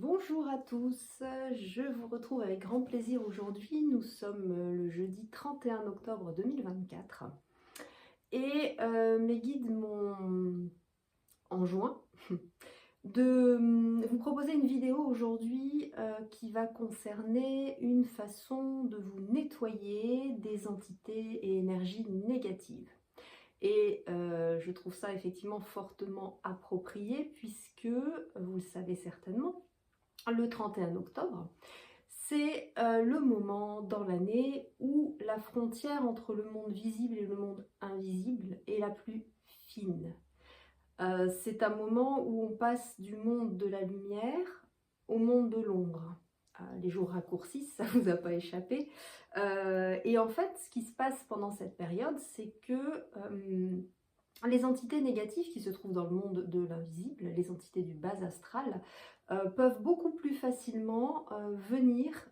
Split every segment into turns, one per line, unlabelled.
Bonjour à tous, je vous retrouve avec grand plaisir aujourd'hui. Nous sommes le jeudi 31 octobre 2024 et mes guides m'ont enjoint de vous proposer une vidéo aujourd'hui qui va concerner une façon de vous nettoyer des entités et énergies négatives. Et je trouve ça effectivement fortement approprié puisque, vous le savez certainement, le 31 octobre, c'est le moment dans l'année où la frontière entre le monde visible et le monde invisible est la plus fine. C'est un moment où on passe du monde de la lumière au monde de l'ombre. Les jours raccourcissent, ça ne vous a pas échappé. Et en fait, ce qui se passe pendant cette période, c'est que les entités négatives qui se trouvent dans le monde de l'invisible, les entités du bas astral, peuvent beaucoup plus facilement venir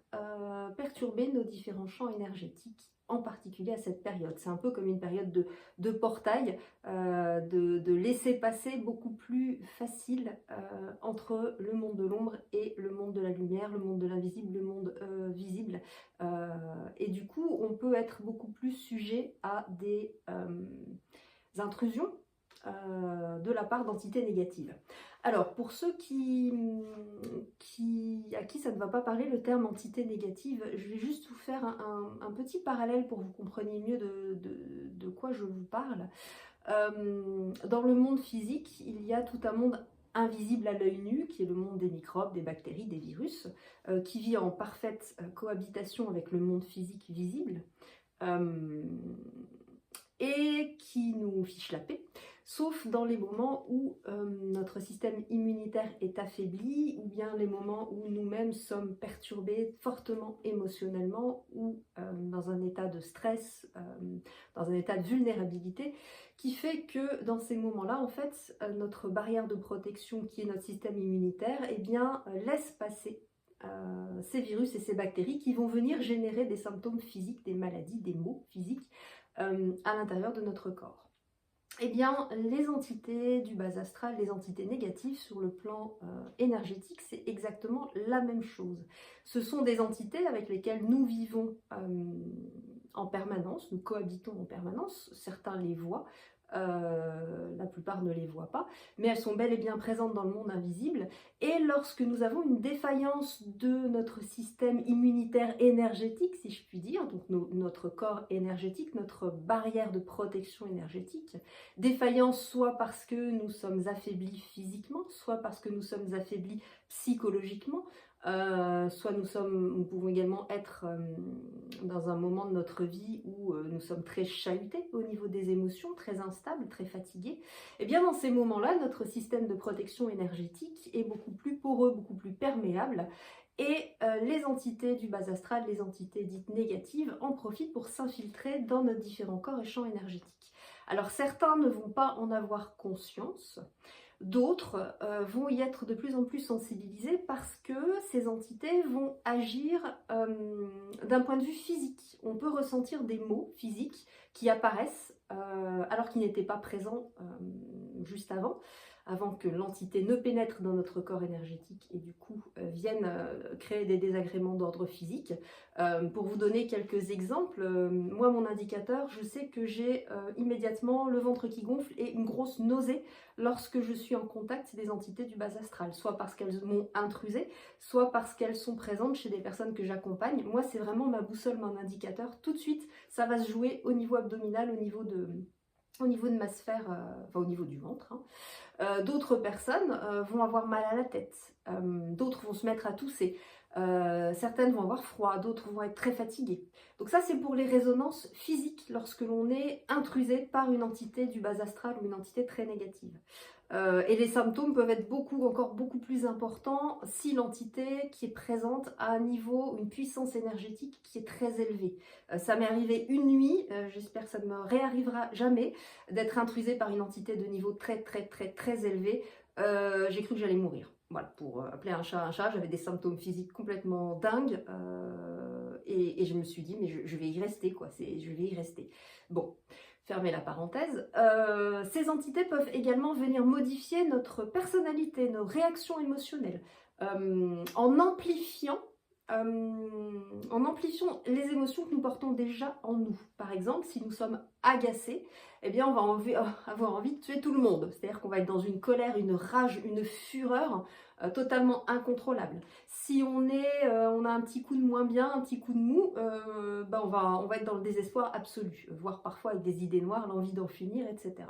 perturber nos différents champs énergétiques, en particulier à cette période. C'est un peu comme une période de portail, de laisser passer beaucoup plus facile entre le monde de l'ombre et le monde de la lumière, le monde de l'invisible, le monde visible. Et du coup, on peut être beaucoup plus sujet à des intrusions de la part d'entités négatives. Alors, pour ceux à qui ça ne va pas parler, le terme entité négative, je vais juste vous faire un petit parallèle pour que vous compreniez mieux de quoi je vous parle. Dans le monde physique, il y a tout un monde invisible à l'œil nu, qui est le monde des microbes, des bactéries, des virus, qui vit en parfaite cohabitation avec le monde physique visible. Et qui nous fiche la paix, sauf dans les moments où notre système immunitaire est affaibli, ou bien les moments où nous-mêmes sommes perturbés fortement émotionnellement, ou dans un état de stress, dans un état de vulnérabilité, qui fait que dans ces moments-là, en fait, notre barrière de protection, qui est notre système immunitaire, eh bien, laisse passer ces virus et ces bactéries qui vont venir générer des symptômes physiques, des maladies, des maux physiques, à l'intérieur de notre corps. Eh bien, les entités du bas astral, les entités négatives sur le plan énergétique, c'est exactement la même chose. Ce sont des entités avec lesquelles nous vivons en permanence, nous cohabitons en permanence, certains les voient, la plupart ne les voient pas, mais elles sont bel et bien présentes dans le monde invisible. Et lorsque nous avons une défaillance de notre système immunitaire énergétique, si je puis dire, donc notre corps énergétique, notre barrière de protection énergétique, défaillance soit parce que nous sommes affaiblis physiquement, soit parce que nous sommes affaiblis psychologiquement, soit nous pouvons également être dans un moment de notre vie où nous sommes très chahutés au niveau des émotions, très instables, très fatigués. Et bien dans ces moments-là, notre système de protection énergétique est beaucoup plus poreux, beaucoup plus perméable, et les entités du bas astral, les entités dites négatives, en profitent pour s'infiltrer dans nos différents corps et champs énergétiques. Alors certains ne vont pas en avoir conscience, d'autres vont y être de plus en plus sensibilisés parce que ces entités vont agir d'un point de vue physique. On peut ressentir des maux physiques qui apparaissent alors qu'ils n'étaient pas présents juste avant que l'entité ne pénètre dans notre corps énergétique et du coup vienne créer des désagréments d'ordre physique. Pour vous donner quelques exemples, moi mon indicateur, je sais que j'ai immédiatement le ventre qui gonfle et une grosse nausée lorsque je suis en contact des entités du bas astral, soit parce qu'elles m'ont intrusé, soit parce qu'elles sont présentes chez des personnes que j'accompagne. Moi c'est vraiment ma boussole, mon indicateur, tout de suite ça va se jouer au niveau abdominal, au niveau de ma sphère, enfin au niveau du ventre. D'autres personnes vont avoir mal à la tête, d'autres vont se mettre à tousser, certaines vont avoir froid, d'autres vont être très fatiguées. Donc ça c'est pour les résonances physiques lorsque l'on est intrusé par une entité du bas astral ou une entité très négative. Et les symptômes peuvent être encore beaucoup plus importants si l'entité qui est présente a un niveau, une puissance énergétique qui est très élevée. Ça m'est arrivé une nuit, j'espère que ça ne me réarrivera jamais, d'être intrusée par une entité de niveau très élevé. J'ai cru que j'allais mourir. Voilà, pour appeler un chat, j'avais des symptômes physiques complètement dingues et je me suis dit, mais je vais y rester, quoi, je vais y rester. Bon, fermez la parenthèse. Ces entités peuvent également venir modifier notre personnalité, nos réactions émotionnelles. en amplifiant les émotions que nous portons déjà en nous. Par exemple, si nous sommes agacés, eh bien on va avoir envie de tuer tout le monde. C'est-à-dire qu'on va être dans une colère, une rage, une fureur totalement incontrôlable. Si on a un petit coup de moins bien, un petit coup de mou, on va être dans le désespoir absolu, voire parfois avec des idées noires, l'envie d'en finir, etc.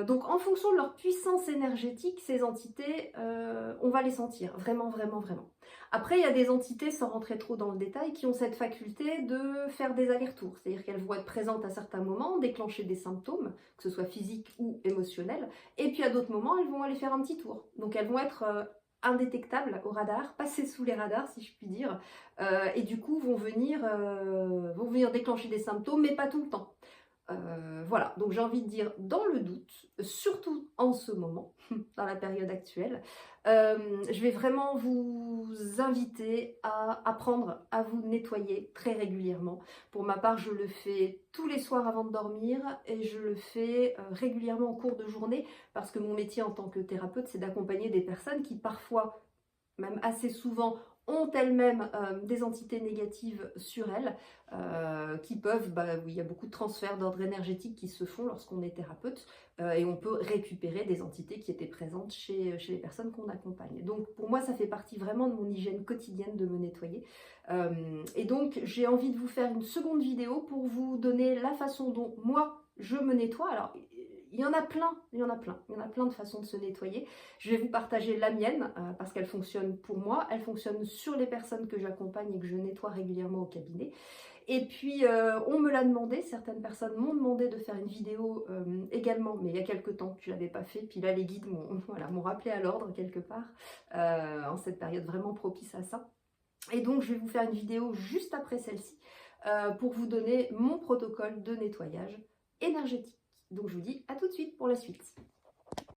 Donc en fonction de leur puissance énergétique, ces entités, on va les sentir, vraiment, vraiment, vraiment. Après, il y a des entités, sans rentrer trop dans le détail, qui ont cette faculté de faire des allers-retours. C'est-à-dire qu'elles vont être présentes à certains moments, déclencher des symptômes, que ce soit physiques ou émotionnels, et puis à d'autres moments, elles vont aller faire un petit tour. Donc elles vont être indétectables au radar, passer sous les radars, si je puis dire, et du coup vont venir déclencher des symptômes, mais pas tout le temps. Voilà, donc j'ai envie de dire, dans le doute, surtout en ce moment, dans la période actuelle, je vais vraiment vous inviter à apprendre à vous nettoyer très régulièrement. Pour ma part, je le fais tous les soirs avant de dormir et je le fais régulièrement en cours de journée parce que mon métier en tant que thérapeute, c'est d'accompagner des personnes qui parfois, même assez souvent, ont elles-mêmes des entités négatives sur elles, qui peuvent, il y a beaucoup de transferts d'ordre énergétique qui se font lorsqu'on est thérapeute, et on peut récupérer des entités qui étaient présentes chez les personnes qu'on accompagne. Donc pour moi, ça fait partie vraiment de mon hygiène quotidienne de me nettoyer. Et donc j'ai envie de vous faire une seconde vidéo pour vous donner la façon dont moi, je me nettoie. Alors, il y en a plein de façons de se nettoyer. Je vais vous partager la mienne parce qu'elle fonctionne pour moi, elle fonctionne sur les personnes que j'accompagne et que je nettoie régulièrement au cabinet. Et puis on me l'a demandé, certaines personnes m'ont demandé de faire une vidéo également, mais il y a quelques temps que je ne l'avais pas fait. Puis là les guides m'ont rappelé à l'ordre quelque part, en cette période vraiment propice à ça. Et donc je vais vous faire une vidéo juste après celle-ci pour vous donner mon protocole de nettoyage énergétique. Donc je vous dis à tout de suite pour la suite.